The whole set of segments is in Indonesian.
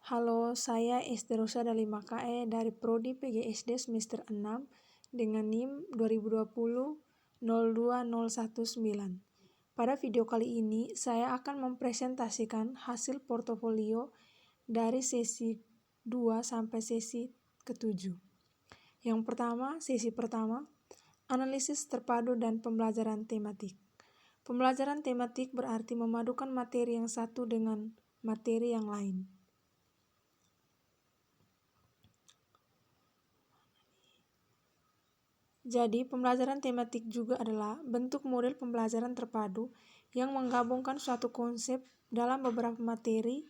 Halo, saya Esti Rosa Dalima KE dari Prodi PGSD semester 6 dengan NIM 2020-02019. Pada video kali ini, saya akan mempresentasikan hasil portofolio dari sesi 2 sampai sesi ke-7. Yang pertama, sesi pertama, analisis terpadu dan pembelajaran tematik. Pembelajaran tematik berarti memadukan materi yang satu dengan materi yang lain. Jadi, pembelajaran tematik juga adalah bentuk model pembelajaran terpadu yang menggabungkan suatu konsep dalam beberapa materi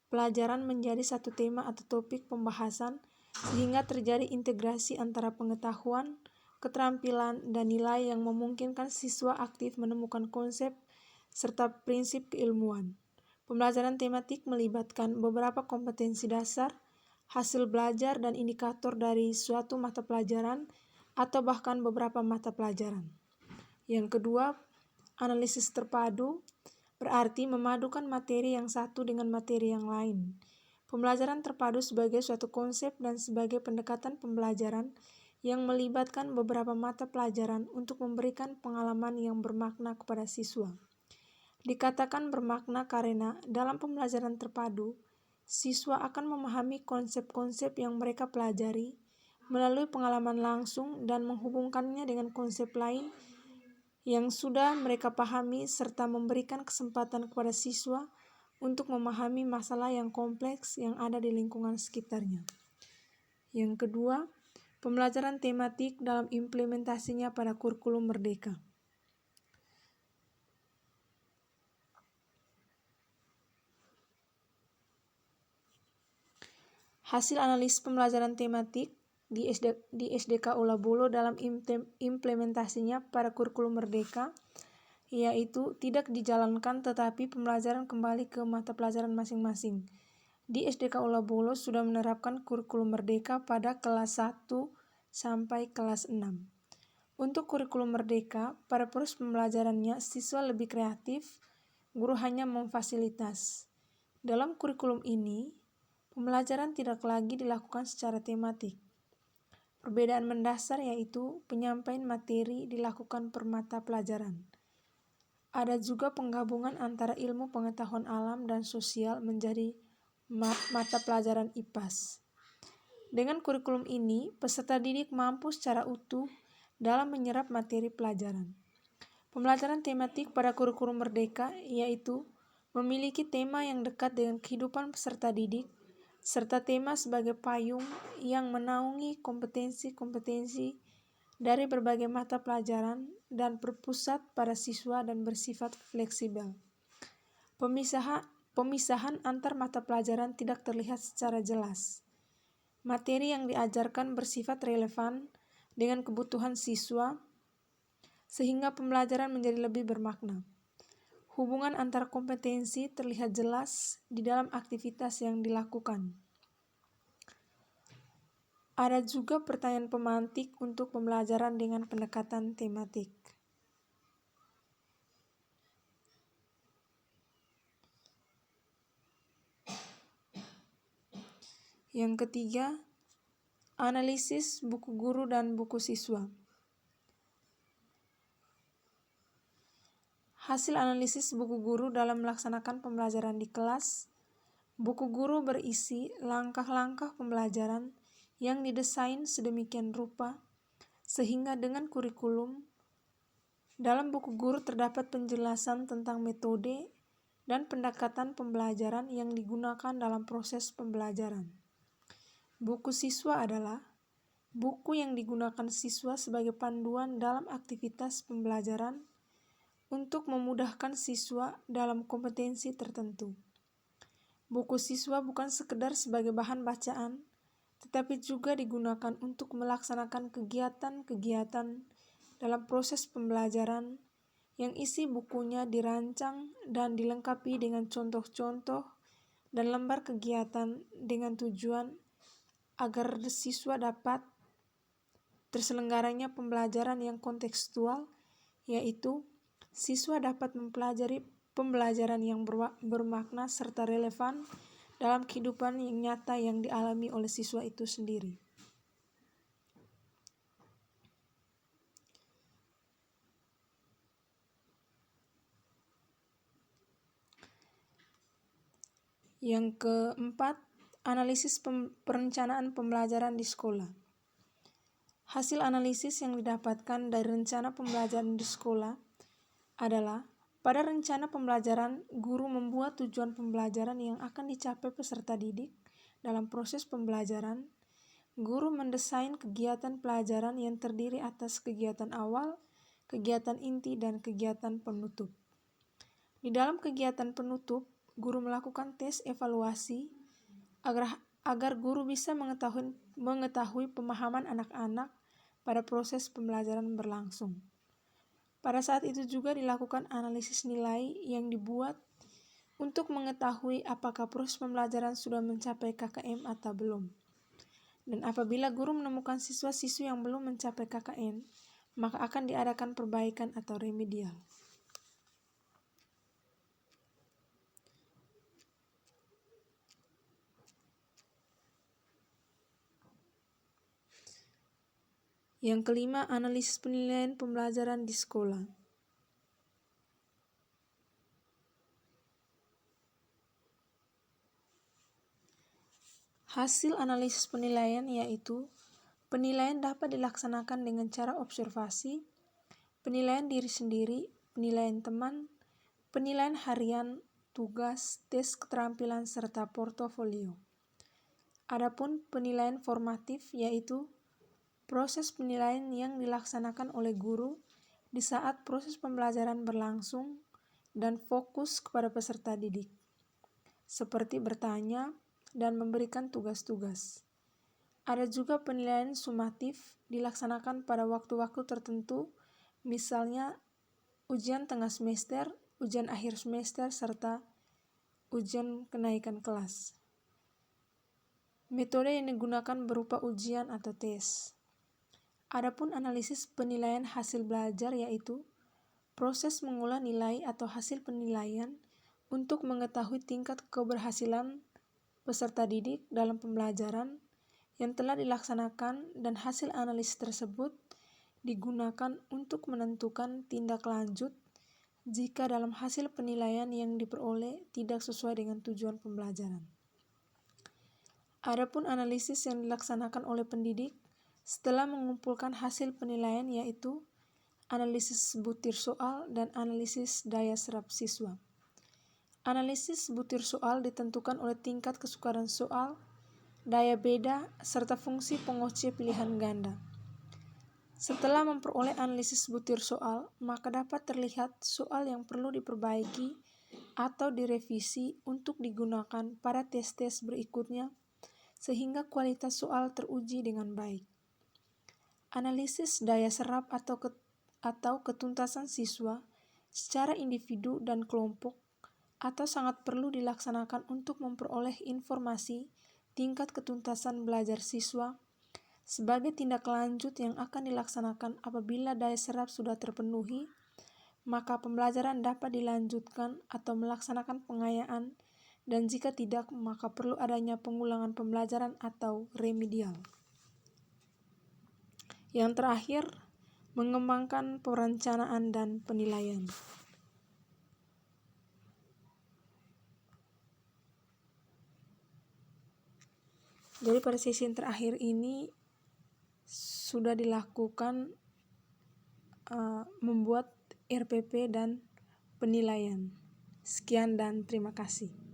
pelajaran menjadi satu tema atau topik pembahasan sehingga terjadi integrasi antara pengetahuan, keterampilan, dan nilai yang memungkinkan siswa aktif menemukan konsep serta prinsip keilmuan. Pembelajaran tematik melibatkan beberapa kompetensi dasar, hasil belajar, dan indikator dari suatu mata pelajaran atau bahkan beberapa mata pelajaran. Yang kedua, analisis terpadu berarti memadukan materi yang satu dengan materi yang lain. Pembelajaran terpadu sebagai suatu konsep dan sebagai pendekatan pembelajaran yang melibatkan beberapa mata pelajaran untuk memberikan pengalaman yang bermakna kepada siswa. Dikatakan bermakna karena dalam pembelajaran terpadu, siswa akan memahami konsep-konsep yang mereka pelajari melalui pengalaman langsung dan menghubungkannya dengan konsep lain yang sudah mereka pahami serta memberikan kesempatan kepada siswa untuk memahami masalah yang kompleks yang ada di lingkungan sekitarnya. Yang kedua, pembelajaran tematik dalam implementasinya pada kurikulum merdeka. Hasil analisis pembelajaran tematik di SDK Ula Bolo dalam implementasinya pada kurikulum merdeka, yaitu tidak dijalankan tetapi pembelajaran kembali ke mata pelajaran masing-masing. Di SDK Ula Bolo sudah menerapkan kurikulum merdeka pada kelas 1 sampai kelas 6. Untuk kurikulum merdeka, pada proses pembelajarannya siswa lebih kreatif, guru hanya memfasilitas. Dalam kurikulum ini, pembelajaran tidak lagi dilakukan secara tematik. Perbedaan mendasar yaitu penyampaian materi dilakukan per mata pelajaran. Ada juga penggabungan antara ilmu pengetahuan alam dan sosial menjadi mata pelajaran IPAS. Dengan kurikulum ini, peserta didik mampu secara utuh dalam menyerap materi pelajaran. Pembelajaran tematik pada kurikulum merdeka yaitu memiliki tema yang dekat dengan kehidupan peserta didik, serta tema sebagai payung yang menaungi kompetensi-kompetensi dari berbagai mata pelajaran dan berpusat pada siswa dan bersifat fleksibel. Pemisahan antar mata pelajaran tidak terlihat secara jelas. Materi yang diajarkan bersifat relevan dengan kebutuhan siswa, sehingga pembelajaran menjadi lebih bermakna. Hubungan antar kompetensi terlihat jelas di dalam aktivitas yang dilakukan. Ada juga pertanyaan pemantik untuk pembelajaran dengan pendekatan tematik. Yang ketiga, analisis buku guru dan buku siswa. Hasil analisis buku guru dalam melaksanakan pembelajaran di kelas. Buku guru berisi langkah-langkah pembelajaran yang didesain sedemikian rupa sehingga dengan kurikulum dalam buku guru terdapat penjelasan tentang metode dan pendekatan pembelajaran yang digunakan dalam proses pembelajaran. Buku siswa adalah buku yang digunakan siswa sebagai panduan dalam aktivitas pembelajaran untuk memudahkan siswa dalam kompetensi tertentu. Buku siswa bukan sekedar sebagai bahan bacaan, tetapi juga digunakan untuk melaksanakan kegiatan-kegiatan dalam proses pembelajaran yang isi bukunya dirancang dan dilengkapi dengan contoh-contoh dan lembar kegiatan dengan tujuan agar siswa dapat terselenggaranya pembelajaran yang kontekstual, yaitu siswa dapat mempelajari pembelajaran yang bermakna serta relevan dalam kehidupan yang nyata yang dialami oleh siswa itu sendiri. Yang keempat, analisis perencanaan pembelajaran di sekolah. Hasil analisis yang didapatkan dari rencana pembelajaran di sekolah adalah pada rencana pembelajaran, guru membuat tujuan pembelajaran yang akan dicapai peserta didik dalam proses pembelajaran. Guru mendesain kegiatan pelajaran yang terdiri atas kegiatan awal, kegiatan inti, dan kegiatan penutup. Di dalam kegiatan penutup, guru melakukan tes evaluasi agar guru bisa mengetahui pemahaman anak-anak pada proses pembelajaran berlangsung. Pada saat itu juga dilakukan analisis nilai yang dibuat untuk mengetahui apakah proses pembelajaran sudah mencapai KKM atau belum. Dan apabila guru menemukan siswa-siswi yang belum mencapai KKM, maka akan diadakan perbaikan atau remedial. Yang kelima, analisis penilaian pembelajaran di sekolah. Hasil analisis penilaian yaitu penilaian dapat dilaksanakan dengan cara observasi, penilaian diri sendiri, penilaian teman, penilaian harian, tugas, tes keterampilan, serta portofolio. Adapun penilaian formatif yaitu proses penilaian yang dilaksanakan oleh guru di saat proses pembelajaran berlangsung dan fokus kepada peserta didik, seperti bertanya dan memberikan tugas-tugas. Ada juga penilaian sumatif dilaksanakan pada waktu-waktu tertentu, misalnya ujian tengah semester, ujian akhir semester, serta ujian kenaikan kelas. Metode yang digunakan berupa ujian atau tes. Adapun analisis penilaian hasil belajar yaitu proses mengolah nilai atau hasil penilaian untuk mengetahui tingkat keberhasilan peserta didik dalam pembelajaran yang telah dilaksanakan, dan hasil analisis tersebut digunakan untuk menentukan tindak lanjut jika dalam hasil penilaian yang diperoleh tidak sesuai dengan tujuan pembelajaran. Adapun analisis yang dilaksanakan oleh pendidik setelah mengumpulkan hasil penilaian yaitu analisis butir soal dan analisis daya serap siswa. Analisis butir soal ditentukan oleh tingkat kesukaran soal, daya beda, serta fungsi pengoce pilihan ganda. Setelah memperoleh analisis butir soal, maka dapat terlihat soal yang perlu diperbaiki atau direvisi untuk digunakan pada tes-tes berikutnya sehingga kualitas soal teruji dengan baik. Analisis daya serap atau ketuntasan siswa secara individu dan kelompok atau sangat perlu dilaksanakan untuk memperoleh informasi tingkat ketuntasan belajar siswa sebagai tindak lanjut yang akan dilaksanakan apabila daya serap sudah terpenuhi, maka pembelajaran dapat dilanjutkan atau melaksanakan pengayaan, dan jika tidak, maka perlu adanya pengulangan pembelajaran atau remedial. Yang terakhir, mengembangkan perencanaan dan penilaian. Jadi pada sesi yang terakhir ini sudah dilakukan membuat RPP dan penilaian. Sekian dan terima kasih.